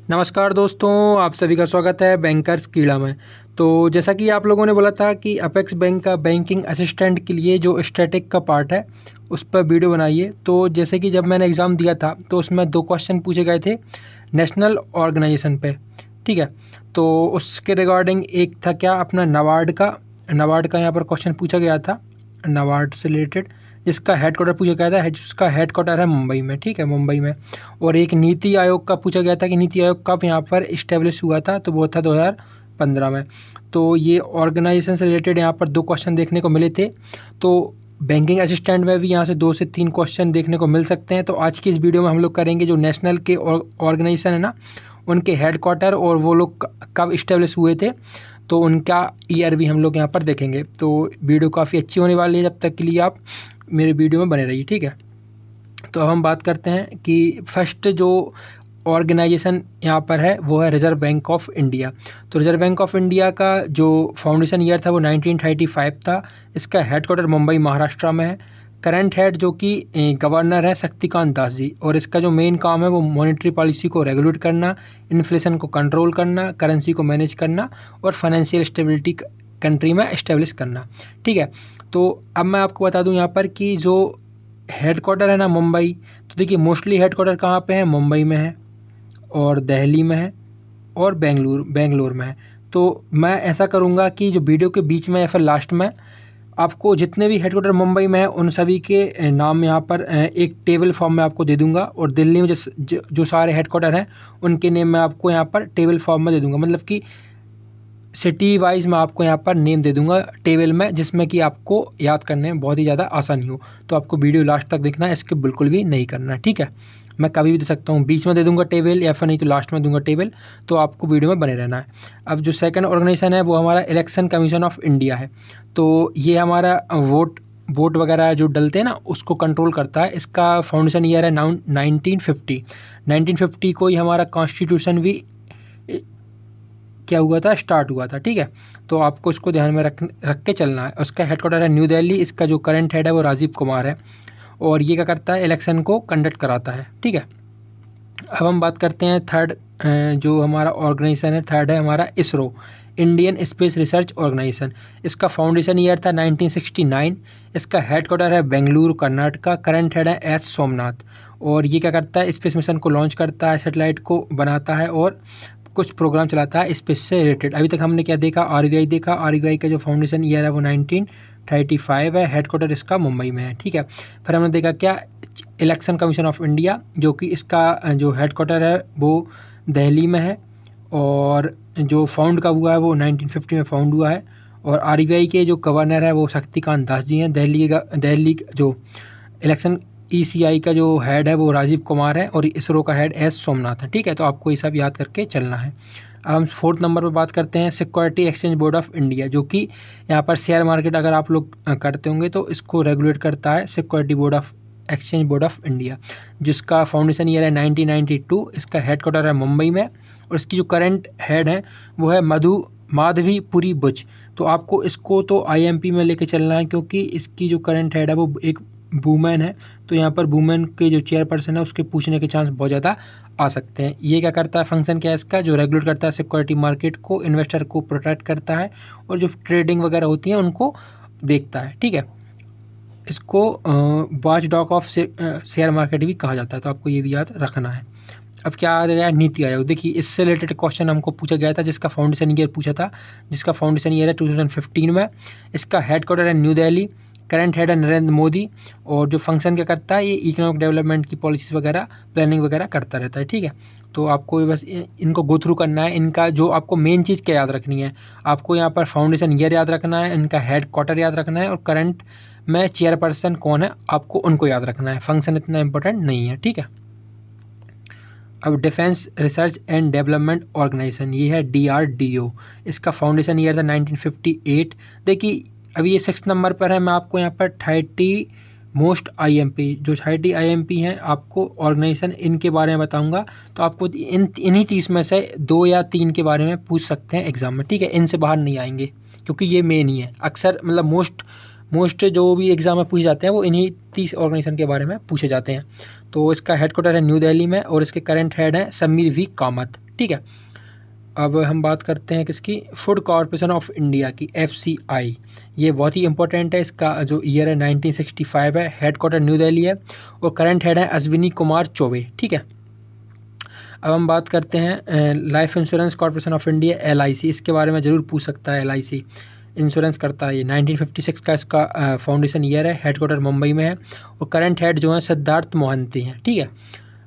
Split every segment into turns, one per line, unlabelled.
नमस्कार दोस्तों, आप सभी का स्वागत है बैंकर्स कीड़ा में। तो जैसा कि आप लोगों ने बोला था कि अपेक्स बैंक का बैंकिंग असिस्टेंट के लिए जो स्टैटिक का पार्ट है उस पर वीडियो बनाइए। तो जैसे कि जब मैंने एग्ज़ाम दिया था तो उसमें 2 क्वेश्चन पूछे गए थे नेशनल ऑर्गेनाइजेशन पे, ठीक है। तो उसके रिगार्डिंग एक था क्या अपना नबार्ड का यहाँ पर क्वेश्चन पूछा गया था, नबार्ड से रिलेटेड, जिसका हेडक्वार्टर पूछा गया था, जिसका हेडक्वार्टर है मुंबई में, ठीक है, मुंबई में। और एक नीति आयोग का पूछा गया था कि नीति आयोग कब यहाँ पर इस्टेब्लिश हुआ था, तो वो था 2015 में। तो ये ऑर्गेनाइजेशन से रिलेटेड यहाँ पर 2 क्वेश्चन देखने को मिले थे। तो बैंकिंग असिस्टेंट में भी यहाँ से 2 से 3 क्वेश्चन देखने को मिल सकते हैं। तो आज की इस वीडियो में हम लोग करेंगे जो नेशनल के ऑर्गेनाइजेशन है ना, उनके हेडक्वार्टर और वो लोग कब इस्टेब्लिश हुए थे, तो उनका ईयर भी हम लोग यहाँ पर देखेंगे। तो वीडियो काफ़ी अच्छी होने वाली है, जब तक के लिए आप मेरे वीडियो में बने रहिए, ठीक है। तो अब हम बात करते हैं कि फर्स्ट जो ऑर्गेनाइजेशन यहाँ पर है वो है रिजर्व बैंक ऑफ इंडिया। तो रिजर्व बैंक ऑफ इंडिया का जो फाउंडेशन ईयर था वो 1935 था। इसका हेडक्वार्टर मुंबई महाराष्ट्र में है। करंट हेड जो कि गवर्नर है शक्तिकांत दास जी, और इसका जो मेन काम है वो मॉनेटरी पॉलिसी को रेगुलेट करना, इन्फ्लेशन को कंट्रोल करना, करेंसी को मैनेज करना और फाइनेंशियल स्टेबिलिटी कंट्री में इस्टेब्लिश करना, ठीक है। तो अब मैं आपको बता दूं यहाँ पर कि जो हेडक्वार्टर है ना मुंबई, तो देखिए मोस्टली हेडक्वार्टर कहाँ पे है, मुंबई में है और दिल्ली में है और बेंगलुरु में है। तो मैं ऐसा करूँगा कि जो वीडियो के बीच में या फिर लास्ट में आपको जितने भी हेडक्वार्टर मुंबई में है उन सभी के नाम यहाँ पर एक टेबल फॉर्म में आपको दे दूंगा, और दिल्ली में जो सारे हेडक्वार्टर हैं उनके नेम मैं आपको यहाँ पर टेबल फॉर्म में दे दूंगा, मतलब कि सिटी वाइज मैं आपको यहाँ पर नेम दे दूंगा टेबल में, जिसमें कि आपको याद करने में बहुत ही ज़्यादा आसानी हो। तो आपको वीडियो लास्ट तक देखना है, स्किप बिल्कुल भी नहीं करना है, ठीक है। मैं कभी भी दे सकता हूँ, बीच में दे दूंगा टेबल या फिर नहीं तो लास्ट में दूंगा टेबल, तो आपको वीडियो में बने रहना है। अब जो सेकंड ऑर्गेनाइजेशन है वो हमारा इलेक्शन कमीशन ऑफ इंडिया है। तो ये हमारा वोट वगैरह जो डलते हैं ना उसको कंट्रोल करता है। इसका फाउंडेशन ईयर है 1950 को ही हमारा कॉन्स्टिट्यूशन भी क्या हुआ था, स्टार्ट हुआ था, ठीक है। तो आपको इसको ध्यान में रख के चलना है। उसका हेडक्वार्टर है न्यू दिल्ली। इसका जो करंट हेड है वो राजीव कुमार है, और ये क्या करता है, इलेक्शन को कंडक्ट कराता है, ठीक है। अब हम बात करते हैं थर्ड जो हमारा ऑर्गेनाइजेशन है, थर्ड है हमारा ISRO, Indian space research organisation. इसका फाउंडेशन ईयर था 1969। इसका हेडक्वार्टर है बेंगलुरु कर्नाटका। करंट हेड है एस सोमनाथ, और ये क्या करता है, स्पेस मिशन को लॉन्च करता है, सैटेलाइट को बनाता है और कुछ प्रोग्राम चलाता है स्पेस से रिलेटेड। अभी तक हमने क्या देखा, आरबीआई देखा। आरबीआई का जो फाउंडेशन ईयर है वो 1935 है। हेडक्वार्टर इसका मुंबई में है, ठीक है। फिर हमने देखा क्या, इलेक्शन कमीशन ऑफ इंडिया, जो कि इसका जो हेडक्वार्टर है वो दिल्ली में है, और जो फाउंड कब हुआ है वो 1950 में फाउंड हुआ है। और आरबीआई के जो गवर्नर है वो शक्तिकांत दास जी हैं। दिल्ली जो इलेक्शन ईसीआई का जो हेड है वो राजीव कुमार है, और इसरो का हेड एस सोमनाथ है, ठीक है। तो आपको ये सब याद करके चलना है। अब हम 4th नंबर पर बात करते हैं security exchange board of India, जो कि यहाँ पर शेयर मार्केट अगर आप लोग करते होंगे तो इसको रेगुलेट करता है security exchange board of India, जिसका फाउंडेशन ईयर है 1992। इसका हेडक्वार्टर है मुंबई में, और इसकी जो करंट हेड है वो है माधवीपुरी बुच। तो आपको इसको तो आईएमपी में लेके चलना है, क्योंकि इसकी जो करंट हेड है वो एक वुमेन है। तो यहाँ पर वुमेन के जो चेयरपर्सन है उसके पूछने के चांस बहुत ज़्यादा आ सकते हैं। ये क्या करता है, फंक्शन क्या है इसका, जो रेगुलेट करता है सिक्योरिटी मार्केट को, इन्वेस्टर को प्रोटेक्ट करता है, और जो ट्रेडिंग वगैरह होती है उनको देखता है, ठीक है। इसको watch dog of share market भी कहा जाता है, तो आपको ये भी याद रखना है। अब क्या आ गया, नीति आयोग। देखिए इससे रिलेटेड क्वेश्चन हमको पूछा गया था, जिसका फाउंडेशन ईयर पूछा था, जिसका फाउंडेशन ईयर है 2015 में। इसका हेडक्वार्टर है न्यू दिल्ली। करंट हेड है नरेंद्र मोदी, और जो फंक्शन क्या करता है, ये इकोनॉमिक डेवलपमेंट की पॉलिसीज वगैरह, प्लानिंग वगैरह करता रहता है, ठीक है। तो आपको बस इनको गो थ्रू करना है। इनका जो आपको मेन चीज़ क्या याद रखनी है, आपको यहाँ पर फाउंडेशन ईयर याद रखना है, इनका हेडक्वार्टर याद रखना है, और करंट में चेयरपर्सन कौन है आपको उनको याद रखना है। फंक्शन इतना इंपॉर्टेंट नहीं है, ठीक है। अब defence research and development organisation, ये है डीआरडीओ। इसका फाउंडेशन ईयर था 1958। देखिए अभी ये 6th नंबर पर है। मैं आपको यहाँ पर 30 मोस्ट आईएमपी, जो 30 आईएमपी हैं, आपको ऑर्गेनाइजेशन इनके बारे में बताऊंगा। तो आपको इन्हीं 30 में से 2 या 3 के बारे में पूछ सकते हैं एग्जाम में, ठीक है। इनसे बाहर नहीं आएंगे, क्योंकि ये मेन ही है। अक्सर मतलब मोस्ट मोस्ट जो भी एग्ज़ाम में पूछे जाते हैं वो इन्हीं 30 ऑर्गेनाइजेशन के बारे में पूछे जाते हैं। तो इसका हेडक्वार्टर है न्यू दिल्ली में और इसके करंट हेड हैं समीर वी कामत। ठीक है, अब हम बात करते हैं किसकी, फूड कॉरपोरेशन ऑफ इंडिया की, FCI। ये बहुत ही इंपॉर्टेंट है, इसका जो ईयर है 1965 है, हेडक्वार्टर न्यू दिल्ली है और करंट हेड है अश्विनी कुमार चौबे। ठीक है, अब हम बात करते हैं life insurance corporation of India, LIC। इसके बारे में ज़रूर पूछ सकता है, LIC इंश्योरेंस करता है। ये 1956 का इसका फाउंडेशन ईयर है, हेडक्वार्टर मुंबई में है और करंट हेड जो है सिद्धार्थ मोहंती हैं। ठीक है,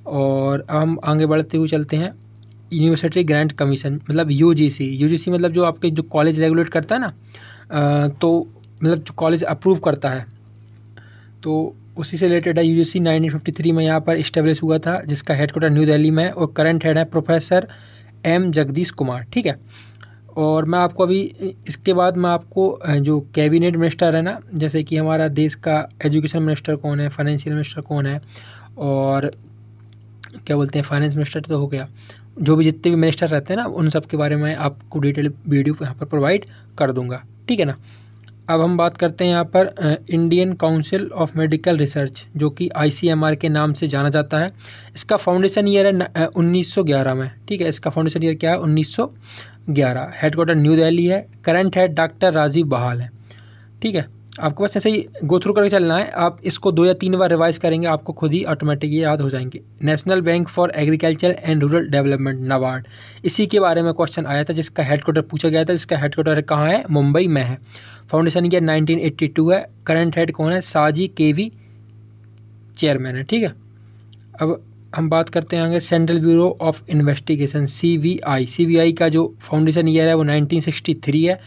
और अब हम आगे बढ़ते हुए चलते हैं, यूनिवर्सिटी ग्रांट कमीशन मतलब UGC मतलब जो आपके जो कॉलेज रेगुलेट करता है ना, तो मतलब जो कॉलेज अप्रूव करता है, तो उसी से रिलेटेड है। UGC 1953 में यहाँ पर इस्टेब्लिश हुआ था, जिसका हेडक्वार्टर न्यू दिल्ली में है और करंट हेड है प्रोफेसर M जगदीश कुमार। ठीक है, और मैं आपको अभी इसके बाद मैं आपको जो कैबिनेट मिनिस्टर है ना, जैसे कि हमारा देश का एजुकेशन मिनिस्टर कौन है, फाइनेंशियल मिनिस्टर कौन है, और क्या बोलते हैं फाइनेंस मिनिस्टर तो हो गया, जो भी जितने भी मिनिस्टर रहते हैं ना, उन सब के बारे में आपको डिटेल वीडियो यहाँ पर प्रोवाइड कर दूंगा। ठीक है ना। अब हम बात करते हैं यहाँ पर Indian council of medical research, जो कि ICMR के नाम से जाना जाता है। इसका फाउंडेशन ईयर है 1911 में। ठीक है, इसका फाउंडेशन ईयर क्या है, 1911। हेडक्वार्टर न्यू दिल्ली है, करंट हेड डॉक्टर राजीव बहाल है। ठीक है, आपको बस ऐसे ही गो थ्रू करके चलना है, आप इसको 2 या 3 बार रिवाइज करेंगे, आपको खुद ही ऑटोमेटिक ये याद हो जाएंगे। National bank for agriculture and rural development, NABARD, इसी के बारे में क्वेश्चन आया था, जिसका हेडक्वार्टर पूछा गया था, जिसका हेडक्वार्टर कहाँ है, मुंबई में है। फाउंडेशन ईयर 1982 है, करंट हेड कौन है, साजी KV चेयरमैन है। ठीक है, अब हम बात करते हैं आगे central bureau of investigation, CBI का जो फाउंडेशन ईयर है वो 1963 है,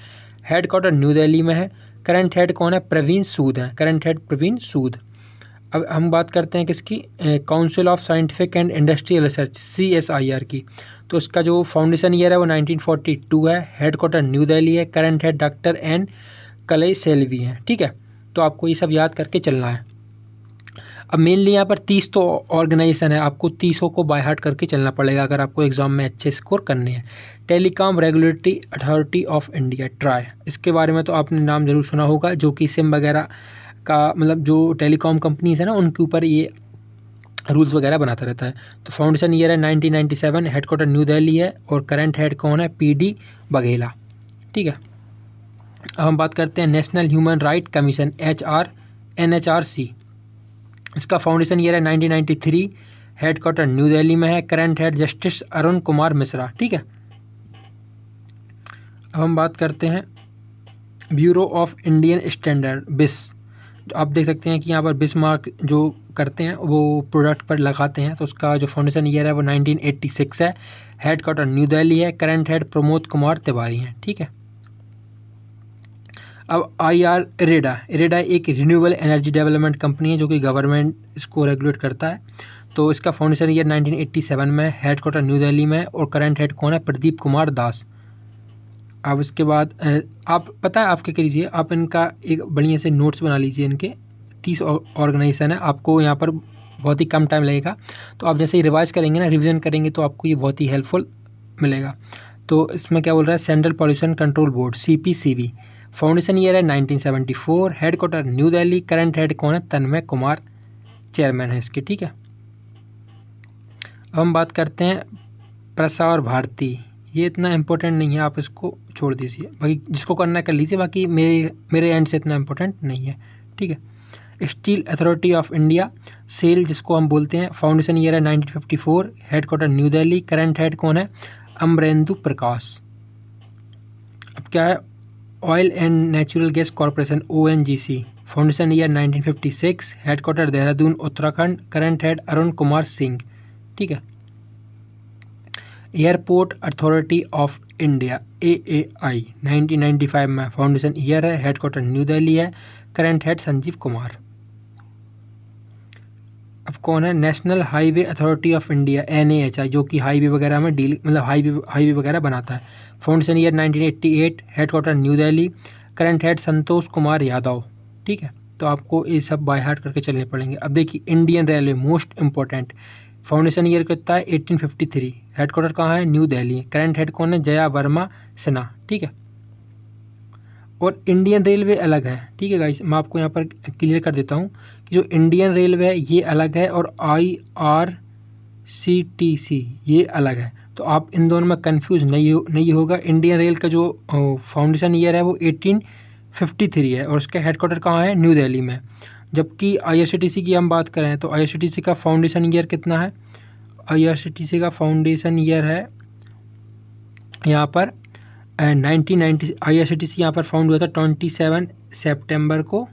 हेडक्वार्टर न्यू दिल्ली में है, करंट हेड कौन है, प्रवीण सूद है, करंट हेड प्रवीण सूद। अब हम बात करते हैं किसकी, council of scientific and industrial research, CSIR की। तो इसका जो फाउंडेशन ईयर है वो 1942 है, हेडक्वार्टर न्यू दिल्ली है, current head doctor N Kalai Selvi हैं। ठीक है, तो आपको ये सब याद करके चलना है। अब मेनली यहाँ पर 30 तो ऑर्गेनाइजेशन है, आपको 30 को बाय हार्ट करके चलना पड़ेगा अगर आपको एग्जाम में अच्छे स्कोर करने हैं। Telecom regulatory authority of India, try, इसके बारे में तो आपने नाम जरूर सुना होगा, जो कि सिम वगैरह का मतलब जो टेलीकॉम कंपनीज है ना, उनके ऊपर ये रूल्स वगैरह बनाता रहता है। तो फाउंडेशन ईयर है 1997, हेडक्वार्टर न्यू दिल्ली है और करंट हेड कौन है, PD बघेला। ठीक है, अब हम बात करते हैं national human right commission, NHRC। इसका फाउंडेशन ईयर है 1993, हेडक्वार्टर न्यू दिल्ली में है, current head justice Arun Kumar Mishra. ठीक है, अब हम बात करते हैं bureau of Indian standard, BIS। आप देख सकते हैं कि यहाँ पर BIS मार्क जो करते हैं वो प्रोडक्ट पर लगाते हैं। तो उसका जो फाउंडेशन ईयर है वो 1986 है, हेडक्वार्टर न्यू दिल्ली है, करंट हेड प्रमोद कुमार तिवारी हैं। ठीक है, अब इरेडा एक रिन्यूएबल एनर्जी डेवलपमेंट कंपनी है, जो कि गवर्नमेंट इसको रेगुलेट करता है। तो इसका फाउंडेशन ईयर 1987 में, हेडक्वार्टर न्यू दिल्ली में और करंट हेड कौन है, प्रदीप कुमार दास। अब इसके बाद आप पता है आप क्या कीजिए, आप इनका एक बढ़िया से नोट्स बना लीजिए। इनके 30 ऑर्गेनाइजेशन है, आपको यहाँ पर बहुत ही कम टाइम लगेगा। तो आप जैसे ही रिवाइज करेंगे ना, रिवीजन करेंगे, तो आपको ये बहुत ही हेल्पफुल मिलेगा। तो इसमें क्या बोल रहा है, central pollution control board, CPCB, foundation year है 1974, headquarter new Delhi, current head कौन है, तन्मय कुमार चेयरमैन है इसके। ठीक है, अब हम बात करते हैं प्रसार भारती। ये इतना इम्पोर्टेंट नहीं है, आप इसको छोड़ दीजिए, बाकी जिसको करना है कर लीजिए, बाकी मेरे एंड से इतना इम्पोर्टेंट नहीं है। ठीक है, steel authority of India, SAIL जिसको हम बोलते हैं, फाउंडेशन ईयर है 1954, headquarter new Delhi, current head कौन है, अमरेंदु प्रकाश। अब क्या है, oil and natural gas corporation, ONGC, foundation year 1956, headquarter Dehradun Uttarakhand, current head Arun Kumar Singh. ठीक है, airport authority of India, AAI, 1995 में फाउंडेशन ईयर है, हेडक्वार्टर न्यू दिल्ली है, करंट हेड संजीव कुमार। अब कौन है, national highway authority of India, NHAI, जो कि हाईवे वगैरह में डील मतलब हाईवे वगैरह बनाता है। Foundation year 1988, headquarter new Delhi, current head Santosh Kumar Yadav. ठीक है, तो आपको ये सब बाय हार्ट करके चलने पड़ेंगे। अब देखिए, Indian railway most important, foundation year कितना है, 1853, हेडक्वार्टर कहाँ है, न्यू दिल्ली, करंट हेड कौन है, जया वर्मा सिन्हा। ठीक है, और इंडियन रेलवे अलग है, ठीक है गाइस। मैं आपको यहाँ पर क्लियर कर देता हूँ कि जो इंडियन रेलवे है ये अलग है और IRCTC ये अलग है। तो आप इन दोनों में कंफ्यूज नहीं होगा। इंडियन रेल का जो फाउंडेशन ईयर है वो 1853 है और उसका हेडक्वार्टर कहाँ है, न्यू दिल्ली में। जबकि IRCTC की हम बात करें तो IRCTC का फाउंडेशन ईयर कितना है, IRCTC का फाउंडेशन ईयर है यहाँ पर 1990। IRCTC यहाँ पर फाउंड हुआ था 27 सितंबर को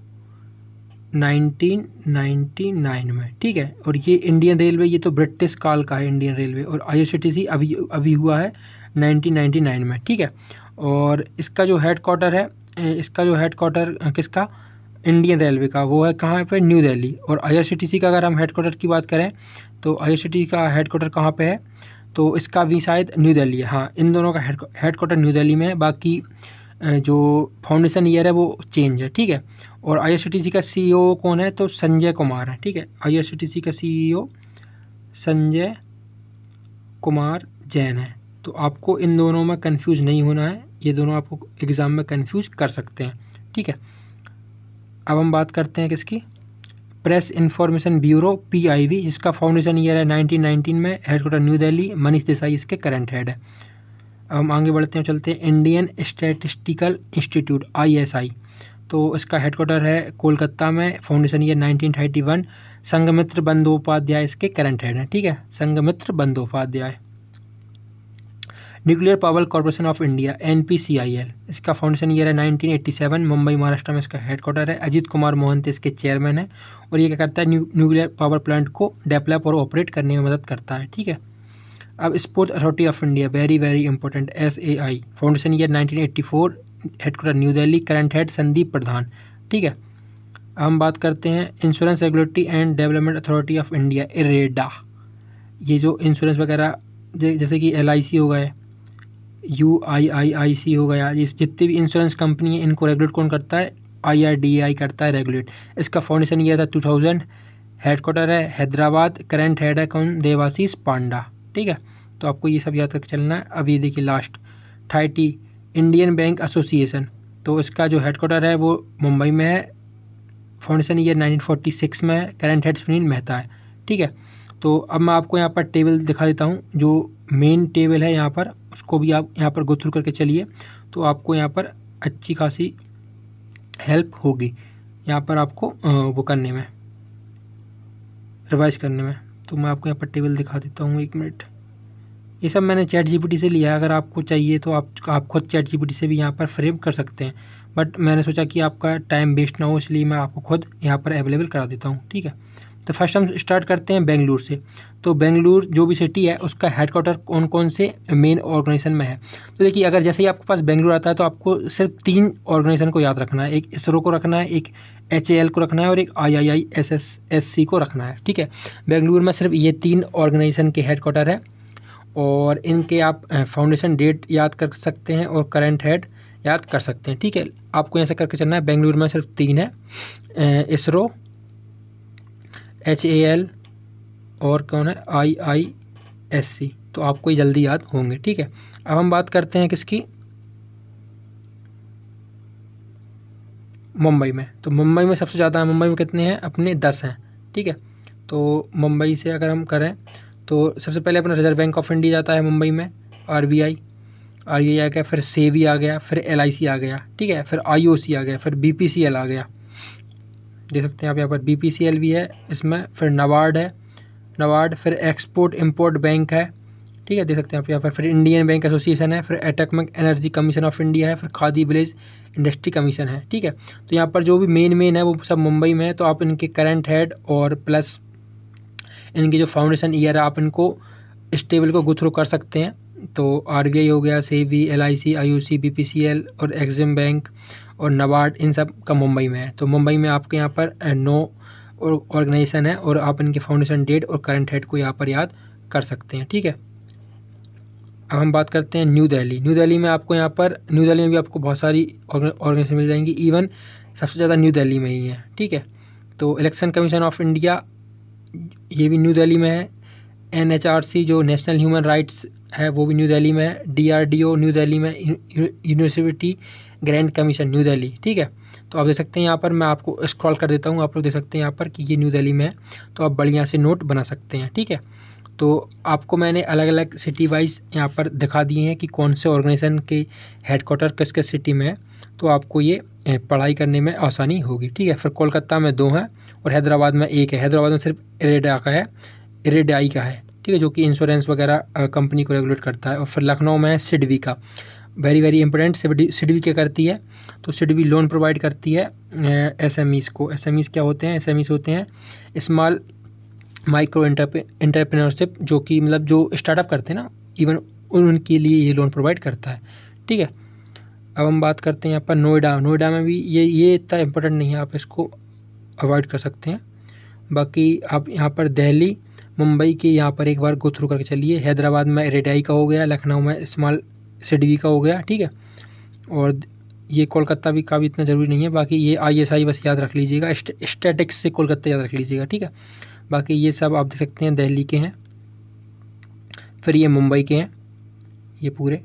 1999 में, ठीक है। और ये इंडियन रेलवे ये तो ब्रिटिश काल का है इंडियन रेलवे, और IRCTC अभी हुआ है 1999 में, ठीक है। और इसका जो हेडक्वार्टर है, इसका जो हेडक्वार्टर किसका, इंडियन रेलवे का, वो है कहाँ पे, न्यू दिल्ली। और IRCTC का अगर हम हेडक्वार्टर की बात करें तो IRCTC का हेडक्वार्टर कहाँ पे है, तो इसका भी शायद न्यू दिल्ली है। हाँ, इन दोनों का हेडक्वार्टर न्यू दिल्ली में है। बाकी जो फाउंडेशन ईयर है वो चेंज है, ठीक है। और IRCTC का CEO कौन है, तो संजय कुमार है, ठीक है। IRCTC का CEO संजय कुमार जैन है। तो आपको इन दोनों में कंफ्यूज नहीं होना है, ये दोनों आपको एग्ज़ाम में कंफ्यूज कर सकते हैं, ठीक है। अब हम बात करते हैं किसकी, प्रेस इन्फॉर्मेशन ब्यूरो PIB, जिसका फाउंडेशन ईयर है 1919 में, हेडक्वार्टर न्यू दिल्ली, मनीष देसाई इसके करंट हेड है। अब हम आगे बढ़ते हैं, चलते हैं इंडियन स्टैटिस्टिकल इंस्टीट्यूट ISI, तो इसका हेडक्वार्टर है कोलकाता में, फाउंडेशन ईयर 1931, संघमित्र बंदोपाध्याय इसके करंट हेड हैं, ठीक है, Sanghamitra Bandopadhyay. Nuclear power corporation of India NPCIL, इसका फाउंडेशन ईयर है 1987, मुंबई महाराष्ट्र में इसका हेडक्वार्टर है, अजीत कुमार मोहंती इसके चेयरमैन है। और ये क्या करता है, न्यूक्लियर पावर प्लांट को डेवलप और ऑपरेट करने में मदद करता है, ठीक है। अब Sports Authority of India, very very important, SAI, foundation year 1984, headquarter new Delhi, current head Sandeep Pradhan, ठीक है। हम बात करते हैं insurance regulatory and development authority of India IREDA, ये जो इंश्योरेंस वगैरह जैसे कि LIC हो गए, UIIC हो गया, जितनी भी इंश्योरेंस कंपनी है इनको रेगुलेट कौन करता है, IRDAI करता है रेगुलेट। इसका फाउंडेशन ईयर था 2000, हेडक्वार्टर है हैदराबाद, करंट हेड है कौन, देवाशीष पांडा, ठीक है। तो आपको ये सब याद करके चलना है। अब ये देखिए लास्ट 30 इंडियन बैंक एसोसिएशन, तो इसका जो हेडक्वार्टर है वो मुंबई में है, फाउंडेशन ईयर 1946 में है, करंट हेड सुनील मेहता है, ठीक है। तो अब मैं आपको यहाँ पर टेबल दिखा देता हूँ, जो मेन टेबल है यहाँ पर उसको भी आप यहाँ पर गो थ्रू करके चलिए, तो आपको यहाँ पर अच्छी खासी हेल्प होगी यहाँ पर आपको वो करने में, रिवाइज करने में। तो मैं आपको यहाँ पर टेबल दिखा देता हूँ, 1 मिनट। ये सब मैंने ChatGPT से लिया है, अगर आपको चाहिए तो आप खुद ChatGPT से भी यहाँ पर फ्रेम कर सकते हैं, बट मैंने सोचा कि आपका टाइम वेस्ट ना हो, इसलिए मैं आपको खुद यहाँ पर अवेलेबल करा देता हूँ, ठीक है। तो फर्स्ट हम स्टार्ट करते हैं बेंगलुरु से। तो बेंगलुरु जो भी सिटी है उसका हेडक्वार्टर कौन कौन से मेन ऑर्गेनाइजेशन में है। तो देखिए, अगर जैसे ही आपके पास बेंगलुरु आता है तो आपको सिर्फ 3 ऑर्गेनाइजेशन को याद रखना है, एक ISRO को रखना है, एक HAL को रखना है और एक IIISC को रखना है, ठीक है। बेंगलुरु में सिर्फ ये 3 ऑर्गेनाइजेशन के हेडक्वार्टर है और इनके आप फाउंडेशन डेट याद कर सकते हैं और करंट हेड याद कर सकते हैं, ठीक है। आपको ऐसा करके चलना है। बेंगलुरु में सिर्फ 3 है, ISRO, HAL और कौन है, IISC। तो आपको ये जल्दी याद होंगे, ठीक है। अब हम बात करते हैं किसकी, मुंबई में। तो मुंबई में सबसे ज़्यादा है, मुंबई में कितने हैं, अपने 10 हैं, ठीक है। तो मुंबई से अगर हम करें तो सबसे पहले अपना रिजर्व बैंक ऑफ इंडिया जाता है मुंबई में, RBI आ गया, फिर SEBI आ गया, फिर LIC आ गया, ठीक है, फिर IOC आ गया, फिर BPCL आ गया, देख सकते हैं आप यहाँ पर BPCL भी है इसमें, फिर नाबार्ड है, नाबार्ड, फिर एक्सपोर्ट इम्पोर्ट बैंक है, ठीक है, देख सकते हैं आप यहाँ पर, फिर इंडियन बैंक एसोसिएशन है, फिर atomic energy commission of India है, फिर खादी विलेज इंडस्ट्री कमीशन है, ठीक है। तो यहाँ पर जो भी मेन है वो सब मुंबई में है। तो आप इनके करंट हेड और प्लस इनकी जो फाउंडेशन ईयर है आप इनको इस टेबल को गो थ्रू कर सकते हैं। तो RBI हो गया, SEBI, LIC, IOC, BPCL और एक्सिम बैंक और नाबार्ड, इन सब का मुंबई में है। तो मुंबई में आपके यहाँ पर 9 ऑर्गेनाइजेशन है और आप इनके फाउंडेशन डेट और करंट हेड को यहाँ पर याद कर सकते हैं, ठीक है। अब हम बात करते हैं न्यू दिल्ली। न्यू दिल्ली में आपको यहाँ पर, न्यू दिल्ली में भी आपको बहुत सारी ऑर्गेनाइजेशन मिल जाएंगी, इवन सबसे ज़्यादा न्यू दिल्ली में ही है, ठीक है। तो इलेक्शन कमीशन ऑफ इंडिया ये भी न्यू दिल्ली में है, NHRC जो नेशनल ह्यूमन राइट्स है वो भी न्यू दिल्ली में है, DRDO न्यू दिल्ली में, university grand commission new Delhi, ठीक है। तो आप देख सकते हैं यहाँ पर, मैं आपको स्क्रॉल कर देता हूँ, आप लोग देख सकते हैं यहाँ पर कि ये न्यू दिल्ली में है, तो आप बढ़िया से नोट बना सकते हैं, ठीक है। तो आपको मैंने अलग अलग सिटी वाइज यहाँ पर दिखा दिए हैं कि कौन से ऑर्गेनाइजेशन के हेडक्वार्टर किस किस सिटी में है, तो आपको ये पढ़ाई करने में आसानी होगी, ठीक है। फिर कोलकाता में 2 हैं और हैदराबाद में 1 है। हैदराबाद में सिर्फ इरेडाई का है, ठीक है, जो कि इंश्योरेंस वगैरह कंपनी को रेगुलेट करता है। और फिर लखनऊ में है सिडबी का, वेरी वेरी इंपॉर्टेंट। सिडबी क्या करती है, तो सिडबी लोन प्रोवाइड करती है SMEs को। SMEs क्या होते हैं, SMEs होते हैं स्मॉल माइक्रो एंटरप्रेन्योरशिप, जो कि मतलब जो स्टार्टअप करते हैं ना, इवन उनके लिए ये लोन प्रोवाइड करता है, ठीक है। अब हम बात करते हैं यहाँ पर नोएडा में भी ये इतना इम्पोर्टेंट नहीं है, आप इसको अवॉइड कर सकते हैं। बाकी आप यहाँ पर दिल्ली मुंबई के यहाँ पर एक बार गो थ्रू करके चलिए। हैदराबाद में इरेडाई का हो गया, लखनऊ में स्मॉल सिडबी का हो गया, ठीक है। और ये कोलकाता भी इतना ज़रूरी नहीं है। बाकी ये ISI बस याद रख लीजिएगा, स्टैटिक्स से कोलकाता याद रख लीजिएगा, ठीक है। बाकी ये सब आप देख सकते हैं दिल्ली के हैं, फिर ये मुंबई के हैं ये पूरे,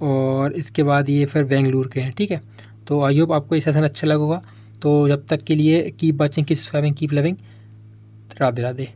और इसके बाद ये फिर बेंगलुरु के हैं, ठीक है। तो आई होप आपको ये सेशन अच्छा लगा होगा। तो जब तक के लिए keep watching, keep subscribing, keep loving, Radhe Radhe.